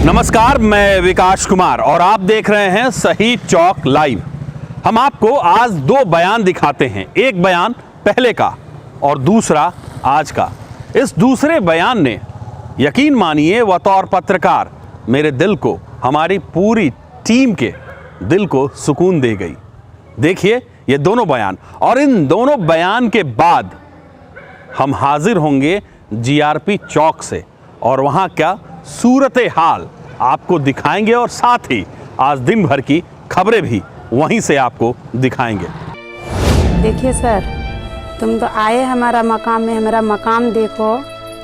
नमस्कार, मैं विकास कुमार और आप देख रहे हैं सही चौक लाइव। हम आपको आज दो बयान दिखाते हैं, एक बयान पहले का और दूसरा आज का। इस दूसरे बयान ने यकीन मानिए बतौर पत्रकार मेरे दिल को, हमारी पूरी टीम के दिल को सुकून दे गई। देखिए ये दोनों बयान, और इन दोनों बयान के बाद हम हाजिर होंगे जीआरपी चौक से और वहाँ क्या सूरत हाल आपको दिखाएंगे और साथ ही आज दिन भर की खबरें भी वहीं से आपको दिखाएंगे। देखिए सर, तुम तो आए हमारा मकाम में, हमारा मकाम देखो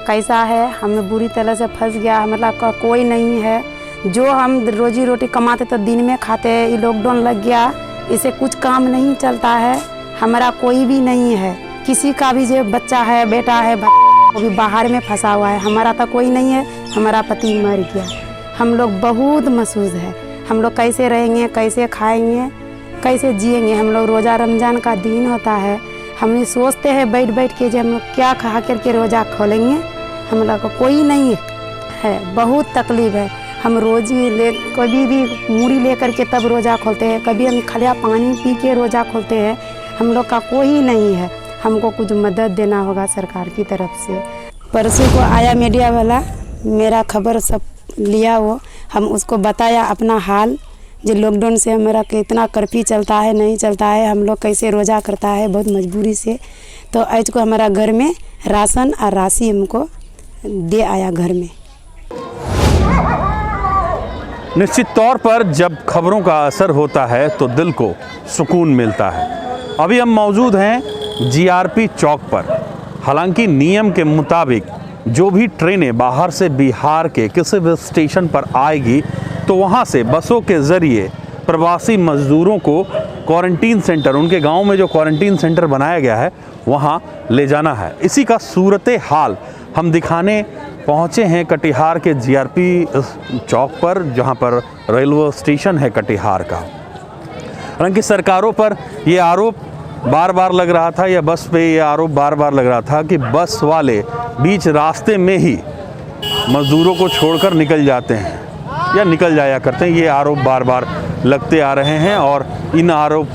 कैसा है। हमें बुरी तरह से फंस गया, मतलब कोई नहीं है। जो हम रोजी रोटी कमाते तो दिन में खाते, ये लॉकडाउन लग गया, इसे कुछ काम नहीं चलता है। हमारा कोई भी नहीं है, किसी का भी जो बच्चा है, बेटा है, वो भी बाहर में फंसा हुआ है। हमारा तो कोई नहीं है, हमारा पति मर गया। हम लोग बहुत महसूस है। हम लोग कैसे रहेंगे, कैसे खाएंगे, कैसे जिएंगे। हम लोग रोज़ा रमज़ान का दिन होता है, हम ये सोचते हैं बैठ बैठ के जो हम लोग क्या खा करके रोज़ा खोलेंगे। हम लोग को कोई नहीं है, बहुत तकलीफ़ है। हम रोज़ी ले कभी भी मूढ़ी ले करके तब रोज़ा खोलते हैं, कभी हम खलिया पानी पी के रोज़ा खोलते हैं। हम लोग का कोई नहीं है, हमको कुछ मदद देना होगा सरकार की तरफ से। परसों को आया मीडिया वाला, मेरा खबर सब लिया, वो हम उसको बताया अपना हाल, जो लॉकडाउन से हमारा कितना कर्फ्यू चलता है, नहीं चलता है, हम लोग कैसे रोज़ा करता है बहुत मजबूरी से। तो आज को हमारा घर में राशन और राशि हमको दे आया घर में। निश्चित तौर पर जब खबरों का असर होता है तो दिल को सुकून मिलता है। अभी हम मौजूद हैं जीआरपी चौक पर। हालांकि नियम के मुताबिक जो भी ट्रेनें बाहर से बिहार के किसी भी स्टेशन पर आएगी तो वहां से बसों के ज़रिए प्रवासी मज़दूरों को क्वारंटीन सेंटर, उनके गांव में जो क्वारंटीन सेंटर बनाया गया है वहां ले जाना है। इसी का सूरत हाल हम दिखाने पहुंचे हैं कटिहार के जीआरपी चौक पर, जहां पर रेलवे स्टेशन है कटिहार का। हालांकि सरकारों पर ये आरोप बार बार लग रहा था, या बस पे ये आरोप बार बार लग रहा था कि बस वाले बीच रास्ते में ही मज़दूरों को छोड़कर निकल जाते हैं या निकल जाया करते हैं। ये आरोप बार बार लगते आ रहे हैं और इन आरोप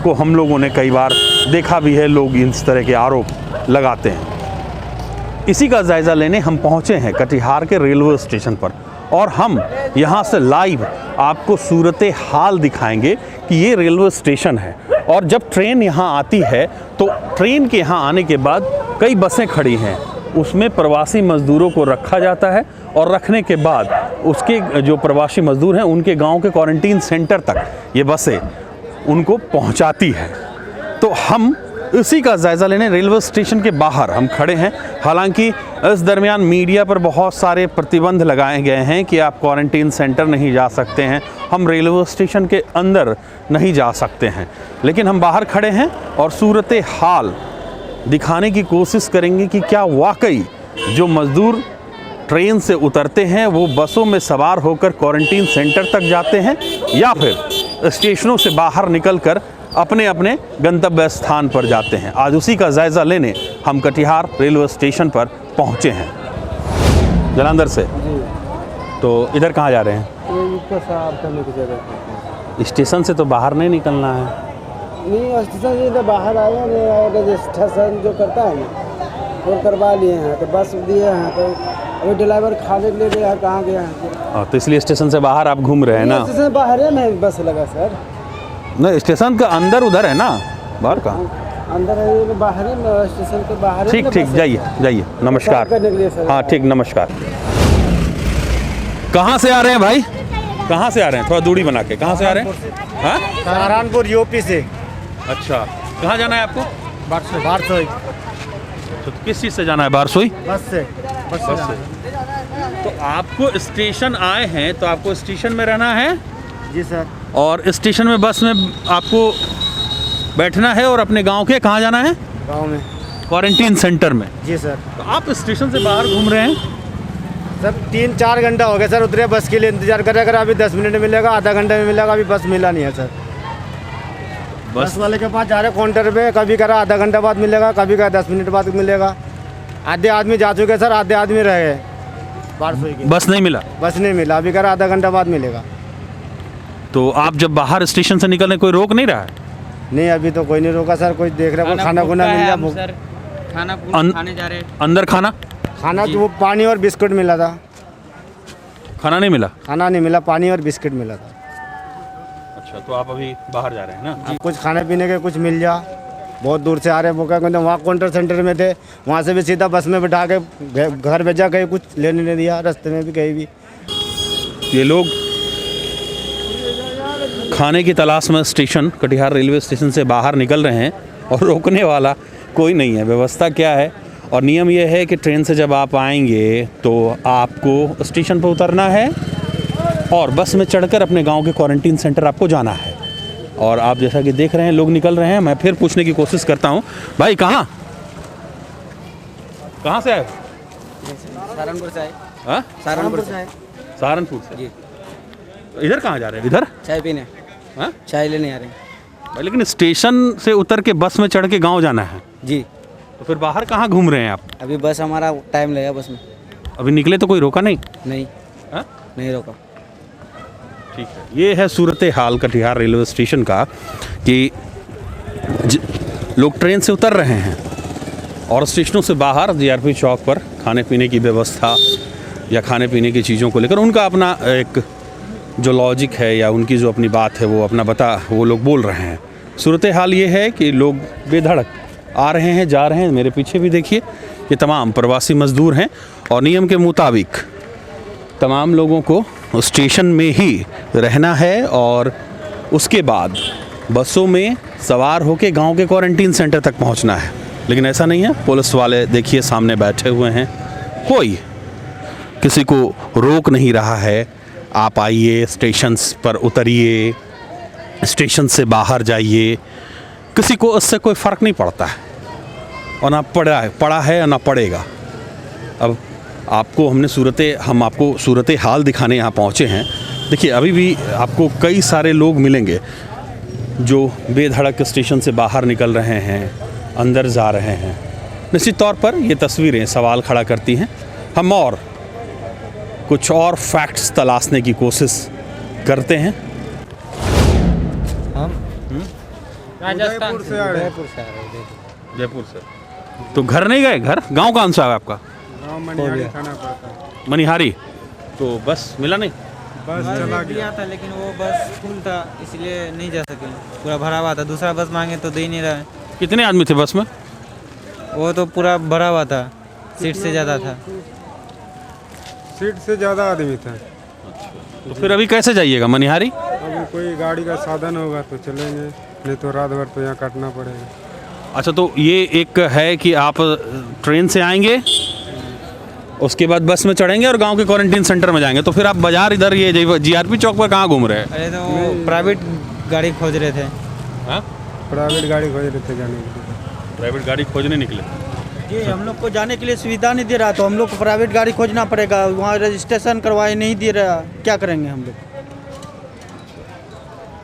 को हम लोगों ने कई बार देखा भी है, लोग इस तरह के आरोप लगाते हैं। इसी का जायज़ा लेने हम पहुँचे हैं कटिहार के रेलवे स्टेशन पर और हम यहाँ से लाइव आपको सूरत हाल दिखाएंगे कि ये रेलवे स्टेशन है। और जब ट्रेन यहाँ आती है तो ट्रेन के यहाँ आने के बाद कई बसें खड़ी हैं, उसमें प्रवासी मज़दूरों को रखा जाता है और रखने के बाद उसके जो प्रवासी मज़दूर हैं उनके गांव के क्वारंटीन सेंटर तक ये बसें उनको पहुंचाती है। तो हम इसी का जायज़ा लेने रेलवे स्टेशन के बाहर हम खड़े हैं। हालांकि इस दरमियान मीडिया पर बहुत सारे प्रतिबंध लगाए गए हैं कि आप क्वारंटीन सेंटर नहीं जा सकते हैं, हम रेलवे स्टेशन के अंदर नहीं जा सकते हैं, लेकिन हम बाहर खड़े हैं और सूरत हाल दिखाने की कोशिश करेंगे कि क्या वाकई जो मज़दूर ट्रेन से उतरते हैं वो बसों में सवार होकर क्वारंटीन सेंटर तक जाते हैं या फिर स्टेशनों से बाहर निकलकर अपने अपने गंतव्य स्थान पर जाते हैं। आज उसी का जायज़ा लेने हम कटिहार रेलवे स्टेशन पर पहुंचे हैं जलंधर से। तो इधर कहाँ जा रहे हैं? स्टेशन से तो बाहर नहीं निकलना है। नहीं, स्टेशन से तो बाहर आया नहीं, रजिस्ट्रेशन जो करता है ना वो करवा लिए हैं, तो बस दिए हैं, तो अभी ड्राइवर खाली ले गया, कहाँ गया है। तो इसलिए स्टेशन से बाहर आप घूम रहे हैं ना? स्टेशन बाहर में बस लगा सर। नहीं, स्टेशन का अंदर उधर है ना, बाहर कहाँ? अंदर है, बाहर है, स्टेशन के बाहर। ठीक ठीक, जाइए जाइए, नमस्कार। हाँ ठीक, नमस्कार। कहाँ से आ रहे हैं भाई? कहाँ से आ रहे हैं? थोड़ा दूरी बना के। कहाँ से आ रहे हैं? हाँ, सहारनपुर यूपी से। अच्छा, कहाँ जाना है आपको? बारसोई। तो किस चीज़ से जाना है? बारसोई बस से। बस से। तो आपको स्टेशन आए हैं तो आपको स्टेशन में रहना है? जी सर। और स्टेशन में बस में आपको बैठना है और अपने गांव के कहाँ जाना है? गांव में क्वारंटीन सेंटर में। जी सर। तो आप स्टेशन से बाहर घूम रहे हैं? सर 3-4 घंटा हो गया सर, उतरे बस के लिए इंतजार कर रहे। अगर अभी 10 मिनट में मिलेगा, आधा घंटे में मिलेगा, अभी बस मिला नहीं है सर। बस वाले के पास जा रहे काउंटर पे, कभी करा आधा घंटा बाद मिलेगा, कभी करा 10 मिनट बाद मिलेगा। आधे आदमी जा चुके सर, आधे आदमी रह गए। बारसोई की बस नहीं मिला? बस नहीं मिला, अभी कह रहा आधा घंटा बाद मिलेगा। तो आप जब बाहर स्टेशन से निकलने कोई रोक नहीं रहा है? नहीं अभी तो कोई नहीं रोका सर, कोई देख रहा है, कोई खाना खुना मिल जाए। सर खाना खाने जा रहे हैं। अंदर खाना खाना तो वो पानी और बिस्कुट मिला था। खाना नहीं मिला? खाना नहीं मिला, पानी और बिस्किट मिला था। अच्छा, तो आप अभी बाहर जा रहे हैं ना? कुछ खाने पीने के कुछ मिल जा, बहुत दूर से आ रहे हैं। वो क्या कहते हैं, वहाँ काउंटर सेंटर में थे, वहाँ से भी सीधा बस में बैठा के घर भेजा, कहीं कुछ लेने नहीं दिया, रास्ते में भी कहीं भी। ये लोग खाने की तलाश में स्टेशन कटिहार रेलवे स्टेशन से बाहर निकल रहे हैं और रोकने वाला कोई नहीं है। व्यवस्था क्या है और नियम ये है कि ट्रेन से जब आप आएंगे तो आपको स्टेशन पर उतरना है और बस में चढ़कर अपने गांव के क्वारंटीन सेंटर आपको जाना है। और आप जैसा कि देख रहे हैं लोग निकल रहे हैं। मैं फिर पूछने की कोशिश करता हूं, भाई कहाँ से आए? सहारनपुर से आए। हाँ, सहारनपुर से आए। सहारनपुर से। जी। इधर कहाँ जा रहे हैं? इधर चाय पीने। हाँ? चाय लेने आ रहे हैं। लेकिन स्टेशन से उतर के बस में चढ़ के गांव जाना है, जी। तो फिर बाहर कहाँ घूम रहे हैं आप? अभी बस हमारा टाइम लगेगा बस में। अभी निकले तो कोई रोका नहीं? नहीं। हाँ? नहीं रोका। ठीक है, ये है सूरत हाल कटिहार रेलवे स्टेशन का कि लोग ट्रेन से उतर रहे हैं और स्टेशनों से बाहर जीआरपी चौक पर खाने पीने की व्यवस्था या खाने पीने की चीज़ों को लेकर उनका अपना एक जो लॉजिक है या उनकी जो अपनी बात है वो लोग बोल रहे हैं। सूरत हाल ये है कि लोग बेधड़क आ रहे हैं, जा रहे हैं। मेरे पीछे भी देखिए, ये तमाम प्रवासी मजदूर हैं और नियम के मुताबिक तमाम लोगों को स्टेशन में ही रहना है और उसके बाद बसों में सवार होकर गांव के क्वारंटीन सेंटर तक पहुंचना है। लेकिन ऐसा नहीं है। पुलिस वाले देखिए सामने बैठे हुए हैं, कोई किसी को रोक नहीं रहा है। आप आइए, स्टेशन पर उतरिए, स्टेशन से बाहर जाइए, किसी को इससे कोई फ़र्क नहीं पड़ता है और ना पड़ा है ना पड़ेगा। अब हम आपको सूरत हाल दिखाने यहाँ पहुँचे हैं। देखिए अभी भी आपको कई सारे लोग मिलेंगे जो बेधड़क स्टेशन से बाहर निकल रहे हैं, अंदर जा रहे हैं। निश्चित तौर पर ये तस्वीरें सवाल खड़ा करती हैं। हम और कुछ और फैक्ट्स तलाशने की कोशिश करते हैं। हम राजस्थान से आ रहे हैं। जयपुर से। तो घर नहीं गए? घर गांव कौन सा है आपका? मनिहारी खाना पड़ता है। मनिहारी। तो बस मिला नहीं? बस चला गया था लेकिन वो बस फुल था इसलिए नहीं जा सके। पूरा भरा हुआ था। दूसरा बस मांगे तो दे ही नहीं रहा है। कितने आदमी थे बस में? वो तो पूरा भरा हुआ था, सीट से ज़्यादा था। सीट से ज़्यादा आदमी था। तो फिर अभी कैसे जाइएगा मनिहारी? अभी कोई गाड़ी का साधन होगा तो चलेंगे, नहीं तो रात भर तो यहाँ काटना पड़ेगा। अच्छा, तो ये एक है कि आप ट्रेन से आएंगे, उसके बाद बस में चढ़ेंगे और गांव के क्वारंटीन सेंटर में जाएंगे। तो फिर आप बाजार इधर ये जीआरपी चौक पर कहाँ घूम रहे हैं? अरे तो वो प्राइवेट गाड़ी खोज रहे थे। हाँ, प्राइवेट गाड़ी खोज रहे थे जाने के लिए। प्राइवेट गाड़ी खोजने निकले? जी, हम लोग को जाने के लिए सुविधा नहीं दे रहा, तो हम लोग को प्राइवेट गाड़ी खोजना पड़ेगा। वहाँ रजिस्ट्रेशन करवाए नहीं दे रहा, क्या करेंगे हम लोग?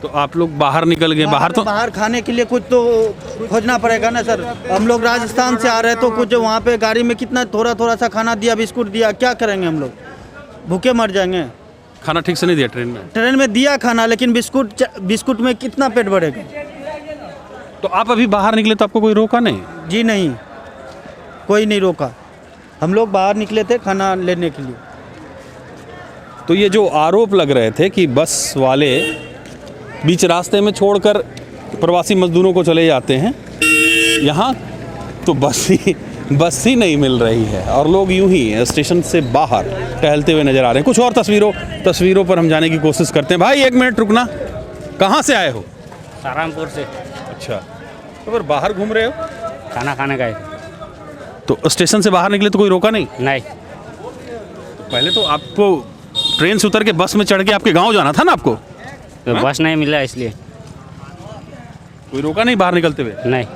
तो आप लोग बाहर निकल गए? बाहर खाने के लिए कुछ तो खोजना पड़ेगा ना सर। हम लोग राजस्थान से आ रहे हैं तो कुछ वहाँ पे गाड़ी में कितना थोड़ा सा खाना दिया, बिस्कुट दिया, क्या करेंगे हम लोग? भूखे मर जाएंगे। खाना ठीक से नहीं दिया ट्रेन में? ट्रेन में दिया खाना, लेकिन बिस्कुट में कितना पेट भरेगा? तो आप अभी बाहर निकले तो आपको कोई रोका नहीं? जी नहीं, कोई नहीं रोका। हम लोग बाहर निकले थे खाना लेने के लिए। तो ये जो आरोप लग रहे थे कि बस वाले बीच रास्ते में छोड़कर प्रवासी मजदूरों को चले जाते हैं, यहाँ तो बस ही नहीं मिल रही है और लोग यूं ही स्टेशन से बाहर टहलते हुए नज़र आ रहे हैं। कुछ और तस्वीरों पर हम जाने की कोशिश करते हैं। भाई एक मिनट रुकना, कहाँ से आए हो? सहारनपुर से। अच्छा, तो फिर बाहर घूम रहे हो? खाना खाने गए। तो स्टेशन से बाहर निकले तो कोई रोका नहीं? नहीं। तो पहले तो आपको ट्रेन से उतर के बस में चढ़ के आपके गांव जाना था ना आपको? तो बस नहीं मिला इसलिए। कोई रोका नहीं बाहर निकलते हुए? नहीं।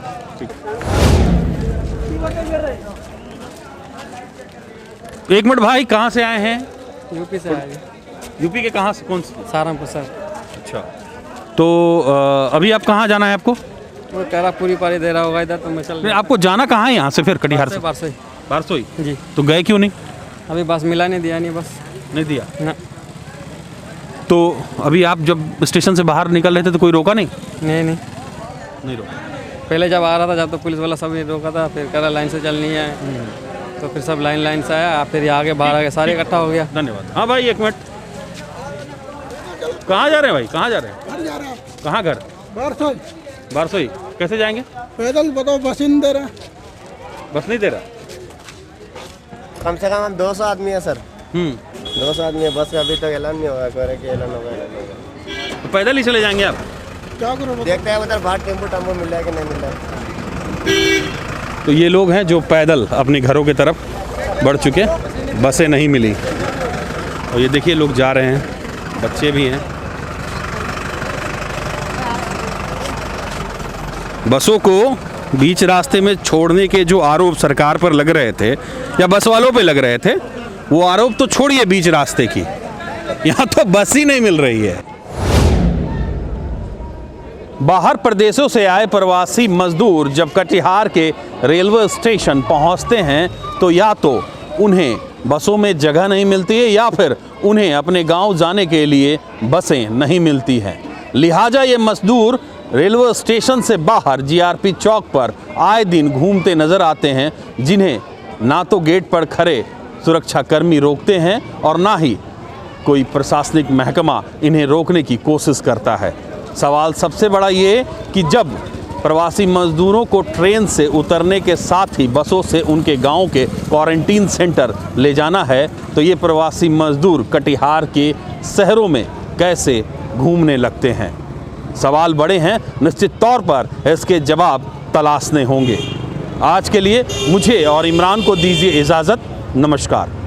एक मिनट भाई, कहाँ से आए हैं? यूपी से आए। यूपी के कहाँ से? कौन से? सहारनपुर सर। अच्छा, तो अभी आप कहाँ जाना है आपको? वो कह रहा पूरी पारी दे रहा होगा इधर, तो मैं चल। नहीं, आपको जाना कहाँ है यहाँ से फिर? कटिहार से? बारसोई। बारसोई? जी। तो गए क्यों नहीं? अभी बस मिला नहीं, दिया नहीं बस। नहीं दिया ना, तो अभी आप जब स्टेशन से बाहर निकल रहे थे तो कोई रोका नहीं? नहीं नहीं, नहीं रोका। पहले जब आ रहा था जब तो पुलिस वाला सब रोका था, फिर कह रहा लाइन से चलनी है, तो फिर सब लाइन से आया, फिर यहाँ आगे बाहर आगे सारे इकट्ठा हो गया। धन्यवाद। हाँ भाई, एक मिनट। कहाँ जा रहे हैं भाई, कहाँ जा रहे हैं? घर जा रहा है। कहाँ घर? बारसोई। बारसोई। कैसे जाएंगे? पैदल बताओ, बस ही नहीं दे रहा। बस नहीं दे रहा? कम से कम हम 200 आदमी है सर। 200 आदमी है, बस का अभी तक ऐलान नहीं होगा, कह रहे कि ऐलान होगा। तो पैदल ही चले जाएंगे आप? क्या करो बताओ? देखते हैं उधर बाहर टेम्पो मिल रहा है कि नहीं मिल रहा है। तो ये लोग हैं जो पैदल अपने घरों की तरफ बढ़ चुके, बसें नहीं मिली। और ये देखिए लोग जा रहे हैं, बच्चे भी हैं। बसों को बीच रास्ते में छोड़ने के जो आरोप सरकार पर लग रहे थे या बस वालों पे लग रहे थे, वो आरोप तो छोड़िए बीच रास्ते की, यहाँ तो बस ही नहीं मिल रही है। बाहर प्रदेशों से आए प्रवासी मजदूर जब कटिहार के रेलवे स्टेशन पहुंचते हैं तो या तो उन्हें बसों में जगह नहीं मिलती है या फिर उन्हें अपने गांव जाने के लिए बसें नहीं मिलती हैं। लिहाजा ये मजदूर रेलवे स्टेशन से बाहर जीआरपी चौक पर आए दिन घूमते नजर आते हैं, जिन्हें ना तो गेट पर खड़े सुरक्षाकर्मी रोकते हैं और ना ही कोई प्रशासनिक महकमा इन्हें रोकने की कोशिश करता है। सवाल सबसे बड़ा ये कि जब प्रवासी मजदूरों को ट्रेन से उतरने के साथ ही बसों से उनके गांव के क्वारंटीन सेंटर ले जाना है, तो ये प्रवासी मजदूर कटिहार के शहरों में कैसे घूमने लगते हैं? सवाल बड़े हैं, निश्चित तौर पर इसके जवाब तलाशने होंगे। आज के लिए मुझे और इमरान को दीजिए इजाज़त। नमस्कार।